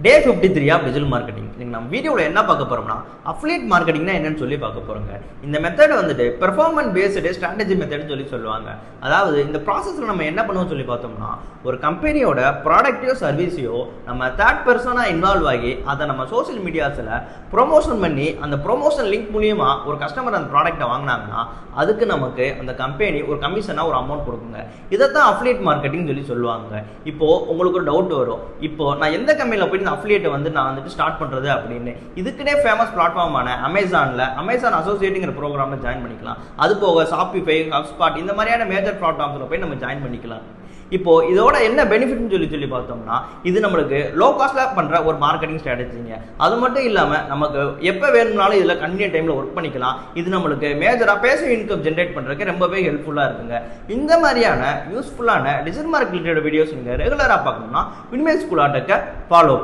Day 53 of digital marketing. இன்னைக்கு நம்ம வீடியோவில் என்ன பார்க்க போறோம்னா அஃபிலியேட் மார்க்கெட்டிங்னா என்னன்னு சொல்லி பார்க்க போறோங்க. இந்த மெத்தட் வந்துட்டு பெர்ஃபார்மன்ஸ் பேஸ்டு ஸ்ட்ராட்டஜி மெத்தட்னு சொல்லி சொல்லுவாங்க. அதாவது இந்த ப்ராசஸ்ல நம்ம என்ன பண்ணுவோம் சொல்லி பார்த்தோம்னா ஒரு கம்பெனியோட ப்ராடக்டையோ சர்வீஸையோ நம்ம தேர்ட் பர்சனா இன்வால்வ் ஆகி அதை நம்ம சோசியல் மீடியாஸில் ப்ரொமோஷன் பண்ணி அந்த ப்ரொமோஷன் லிங்க் மூலியமா ஒரு கஸ்டமர் அந்த ப்ராடக்ட்டை வாங்கினாங்கன்னா அதுக்கு நமக்கு அந்த கம்பெனி ஒரு கமிஷனா ஒரு அமௌண்ட் கொடுக்குங்க. இதைத்தான் அஃபிலியேட் மார்க்கெட்டிங் சொல்லி சொல்லுவாங்க. இப்போ உங்களுக்கு ஒரு டவுட் வரும், இப்போ நான் எந்த கம்பெனியில் போய் அஃபிலியேட் நான் வந்துட்டு ஸ்டார்ட் பண்றது அப்படின்னு. இதுக்குனே ஃபேமஸ் பிளாட்ஃபார்மான அமேசான் அசோசியேட்டுங்கிற ப்ரோக்ராம்ல ஜாயின் பண்ணிக்கலாம். அது போக ஷாப்பிஃபை, ஹப்ஸ்பாட் இந்த மாதிரியான மேஜர் பிளாட்ஃபார்ம்ஸ்ல போய் நம்ம ஜாயின் பண்ணிக்கலாம். இப்போ இதோட என்ன பெனிஃபிட்னு சொல்லி பார்த்தோம்னா இது நம்மளுக்கு லோ காஸ்ட்ல பண்ற ஒரு மார்க்கெட்டிங் ஸ்ட்ராட்டஜிங்க. அது மட்டும் இல்லாம நமக்கு எப்ப வேணும்னாலும் இதுல கன்வீனியன்ட் டைம்ல ஒர்க் பண்ணிக்கலாம். இது நம்மளுக்கு மேஜரா பேசிவ் இன்கம் ஜென்ரேட் பண்றதுக்கு ரொம்பவே ஹெல்ப்ஃபுல்லா இருக்குங்க. இந்த மாதிரியான யூஸ்ஃபுல்லான டிஜிட்டல் மார்க்கெட்டிங் வீடியோஸ் நீங்க ரெகுலரா பார்க்கணும்னா வின்மேல் ஸ்கூல் ஆட்டக்க ஃபாலோ